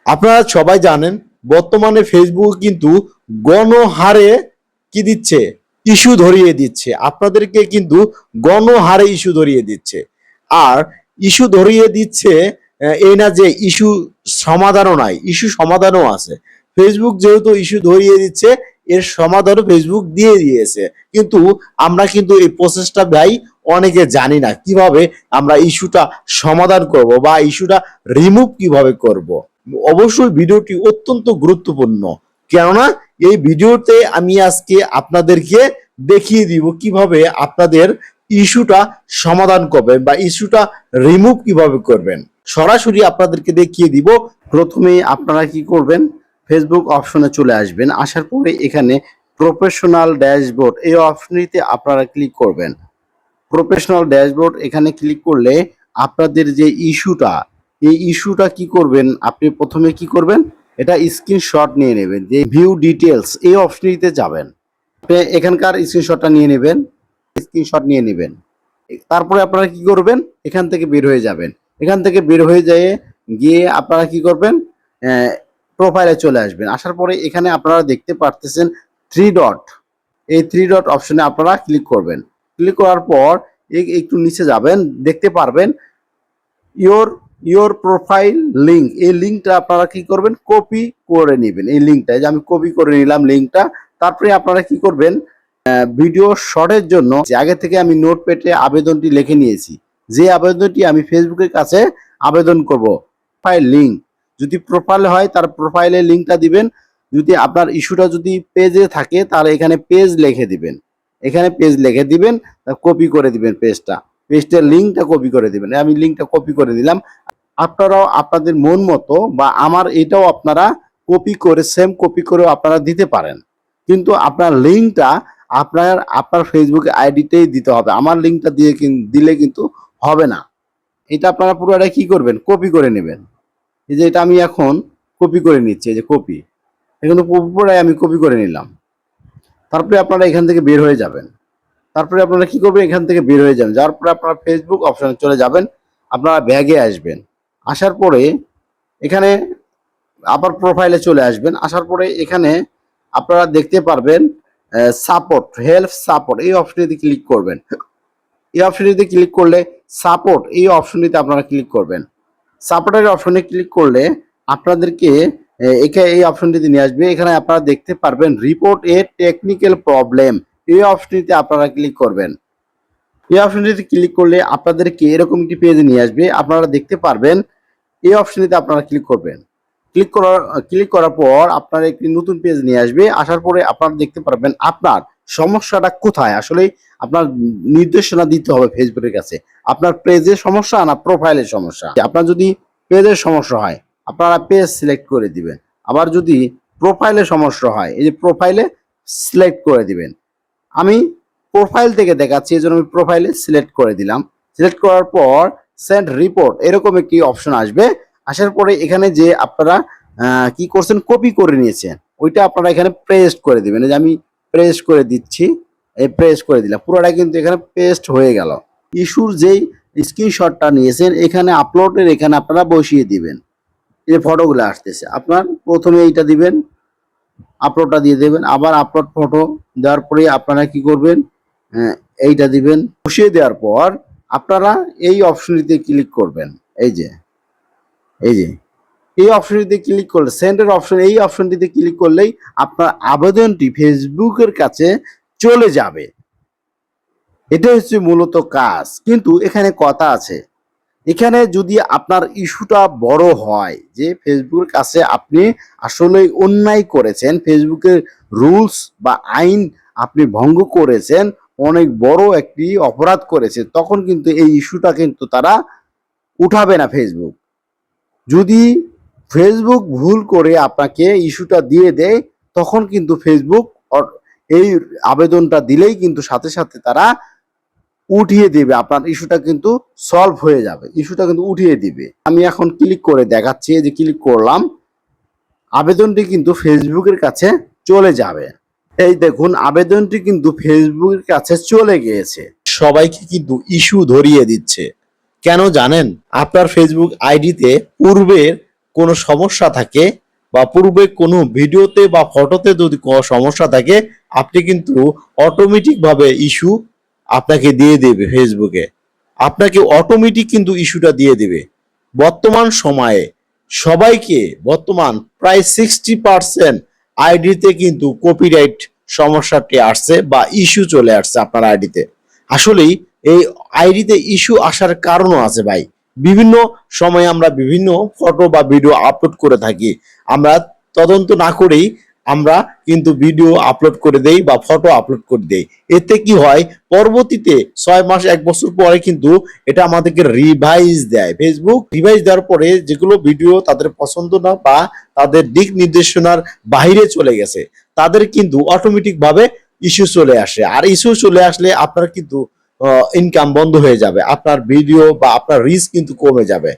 আপনারা সবাই জানেন বর্তমানে ফেসবুক কিন্তু গণহারে কি দিচ্ছে, ইস্যু ধরিয়ে দিচ্ছে। আপনাদেরকে কিন্তু গণহারে ইস্যু ধরিয়ে দিচ্ছে। আর ইস্যু ধরিয়ে দিচ্ছে এই না যে ইস্যু সমাধানও নাই, ইস্যু সমাধানও আছে। ফেসবুক যেহেতু ইস্যু ধরিয়ে দিচ্ছে, এর সমাধানও ফেসবুক দিয়ে দিয়েছে। কিন্তু আমরা কিন্তু এই প্রসেসটা ভাই অনেকে জানি না কিভাবে আমরা ইস্যুটা সমাধান করব বা ইস্যুটা রিমুভ কিভাবে করব। অবশ্যই ভিডিওটি অত্যন্ত গুরুত্বপূর্ণ, কেননা এই ভিডিওতে আমি আজকে আপনাদেরকে দেখিয়ে দিব কিভাবে আপনাদের ইস্যুটা সমাধান করবেন বা ইস্যুটা রিমুভ কিভাবে করবেন। সরাসরি আপনাদেরকে দেখিয়ে দিব। প্রথমে আপনারা কি করবেন, ফেসবুক অপশনে চলে আসবেন। আসার পরে এখানে প্রফেশনাল ড্যাশবোর্ড এই অপশনটিতে আপনারা ক্লিক করবেন। প্রফেশনাল ড্যাশবোর্ড এখানে ক্লিক করলে আপনাদের যে ইস্যুটা, এই ইস্যুটা কি করবেন, আপনি প্রথমে কি করবেন, এটা স্ক্রিনশট নিয়ে নেবেন। যে ভিউ ডিটেলস এই অপশনটিতে যাবেন, আপনি এখানকার স্ক্রিনশটটা নিয়ে নেবেন, স্ক্রিনশট নিয়ে নেবেন। তারপরে আপনারা কি করবেন, এখান থেকে বের হয়ে যাবেন। এখান থেকে বের হয়ে গিয়ে আপনারা কি করবেন, প্রোফাইলে চলে আসবেন। আসার পরে এখানে আপনারা দেখতে পারতেছেন থ্রি ডট, এই থ্রি ডট অপশনে আপনারা ক্লিক করবেন। ক্লিক করার পর একটু নিচে যাবেন, দেখতে পারবেন ইয়োর ইয়োর প্রোফাইল লিঙ্ক, এই লিঙ্কটা আপনারা কি করবেন, কপি করে নেবেন। এই লিঙ্কটা যে আমি কপি করে নিলাম লিঙ্কটা। তারপরে আপনারা কি করবেন, ভিডিও শর্টের জন্য যে আগে থেকে আমি নোটপ্যাডে আবেদনটি লিখে নিয়েছি, যে আবেদনটি আমি ফেসবুকের কাছে আবেদন করব, প্রোফাইল লিঙ্ক যদি প্রোফাইল হয় তার প্রোফাইলের লিঙ্কটা দিবেন। যদি আপনার ইস্যুটা যদি পেজে থাকে তাহলে এখানে পেজ লিখে দিবেন, এখানে পেজ লিখে দিবেন, কপি করে দিবেন পেজটার লিঙ্কটা কপি করে দিবেন। আমি লিঙ্কটা কপি করে দিলাম। আপনারাও আপনাদের মন মতো বা আমার এটাও আপনারা কপি করে সেম কপি করেও আপনারা দিতে পারেন, কিন্তু আপনার লিঙ্কটা আপনার ফেসবুক আইডিতেই দিতে হবে। আমার লিঙ্কটা দিলে কিন্তু হবে না। এটা আপনারা পুরোটা কি করবেন, কপি করে নেবেন। এই যে এটা আমি এখন কপি করে নিচ্ছি, এই যে কপি, এখানে পুরোটাই আমি কপি করে নিলাম। তারপরে আপনারা এখান থেকে বের হয়ে যাবেন। তারপরে আপনারা কি করবেন, এখান থেকে বের হয়ে যাবেন। যাওয়ার পরে আপনারা ফেসবুক অপশনে চলে যাবেন। আপনারা ব্যাগে আসবেন। আসার পরে এখানে আবার প্রোফাইলে চলে আসবেন। আসার পরে এখানে আপনারা দেখতে পারবেন সাপোর্ট, হেল্প সাপোর্ট এই অপশনটিতে ক্লিক করবেন। এই অপশনটিতে ক্লিক করলে সাপোর্ট এই অপশনটিতে আপনারা ক্লিক করবেন। সাপোর্টের অপশনে ক্লিক করলে আপনাদেরকে এই অপশনটিতে নিয়ে আসবে। এখানে আপনারা দেখতে পারবেন রিপোর্ট এ টেকনিক্যাল প্রবলেম, এই অপশনটিতে আপনারা ক্লিক করবেন। এই অপশনটিতে ক্লিক করলে আপনাদেরকে এরকম একটি পেজে নিয়ে আসবে। আপনারা দেখতে পারবেন এই অপশনটিতে আপনারা ক্লিক করবেন। ক্লিক করার পর আপনার একটি নতুন পেজ নিয়ে আসবে। আসার পরে আপনারা দেখতে পারবেন আপনার সমস্যাটা কোথায়। আসলে আপনার নির্দেশনা দিতে হবে ফেসবুকের কাছে, আপনার পেজের সমস্যা না প্রোফাইলের সমস্যা। আপনার যদি পেজের সমস্যা হয় আপনারা পেজ সিলেক্ট করে দিবেন। আবার যদি প্রোফাইলের সমস্যা হয় এই যে প্রোফাইলে সিলেক্ট করে দিবেন। আমি প্রোফাইল থেকে দেখাচ্ছি, এই জন্য আমি প্রোফাইলে সিলেক্ট করে দিলাম। সিলেক্ট করার পর সেন্ড রিপোর্ট এরকম একটি অপশন আসবে। আসার পরে এখানে যে আপনারা কি করছেন, কপি করে নিয়েছেন, ওইটা আপনারা এখানে পেস্ট করে দিবেন। এই যে আমি পেস্ট করে দিচ্ছি, এই পেস্ট করে দিলাম, পুরোটা কিন্তু এখানে পেস্ট হয়ে গেল। ইস্যুর যেই স্ক্রিনশটটা নিয়েছেন এখানে আপলোডের এখানে আপনারা বসিয়ে দিবেন। এই যে ফটোগুলো আসতেছে, আপনার প্রথমে এইটা দিবেন, আপলোডটা দিয়ে দেবেন। আবার আপলোড ফটো দেওয়ার পরে আপনারা কি করবেন, এইটা দিবেন। বসিয়ে দেওয়ার পর আপনারা এই অপশনটিতে ক্লিক করবেন। এই যে এই অপশনটিতে ক্লিক করলে সেন্ডের অপশন, এই অপশনটিতে ক্লিক করলেই আপনার আবেদনটি ফেসবুকের কাছে চলে যাবে। এটা হচ্ছে মূলত কাজ। কিন্তু এখানে কথা আছে, এখানে যদি আপনার ইস্যুটা বড় হয় যে ফেসবুকের কাছে আপনি আসলে অন্যায় করেছেন, ফেসবুকের রুলস বা আইন আপনি ভঙ্গ করেছেন, অনেক বড় একটি অপরাধ করেছে, তখন কিন্তু এই ইস্যুটা কিন্তু তারা উঠাবে না ফেসবুক। যদি ফেসবুক ভুল করে আপনাকে ইস্যুটা দিয়ে দেয় তখন কিন্তু ফেসবুক এই আবেদনটা দিলেই কিন্তু সাথে সাথে তারা উঠিয়ে দিবে, আপনার ইস্যুটা কিন্তু সলভ হয়ে যাবে, ইস্যুটা কিন্তু উঠিয়ে দিবে। আমি এখন ক্লিক করে দেখাচ্ছি, যে ক্লিক করলাম, আবেদনটি কিন্তু ফেসবুকের কাছে চলে যাবে। এই দেখুন আবেদনটি কিন্তু ফেসবুকের কাছে চলে গিয়েছে। সবাইকে কিন্তু ইস্যু ধরিয়ে দিচ্ছে। কেন জানেন? আপনার ফেসবুক আইডিতে পূর্বের কোনো সমস্যা থাকে বা পূর্বে কোনো ভিডিওতে বা ফটোতে যদি কোনো সমস্যা থাকে, আপনি কিন্তু অটোমেটিক ভাবে ইস্যু আপনাকে দিয়ে দেবে ফেসবুকে। আপনাকে অটোমেটিক কিন্তু ইস্যুটা দিয়ে দিবে। বর্তমান সময়ে সবাইকে বর্তমান প্রায় 60% আইডিতে কিন্তু কপিরাইট সমস্যাটি আসছে বা ইস্যু চলে আসছে আপনার আইডিতে। আসলেই এই আইডিতে ইস্যু আসার কারণও আছে ভাই। বিভিন্ন সময়ে আমরা বিভিন্ন ফটো বা ভিডিও আপলোড করে থাকি। আমরা তদন্ত না করেই আমরা কিন্তু ভিডিও আপলোড করে দেই বা ফটো আপলোড করে দেই। এতে কি হয়, পরবর্তীতে 6 মাস 1 বছর পরে কিন্তু এটা আমাদেরকে রিভাইজ দেয়। ফেসবুক রিভাইজ দেওয়ার পরে যেগুলো ভিডিও তাদের পছন্দ না বা তাদের দিক নির্দেশনার বাইরে চলে গেছে, তাদের কিন্তু অটোমেটিক ভাবে ইস্যু চলে আসে। আর ইস্যু চলে আসলে আপনার কিন্তু ইনকাম বন্ধ হয়ে যাবে। আপনার ভিডিও বা আপনার রিচ কিন্তু কমে যাবে।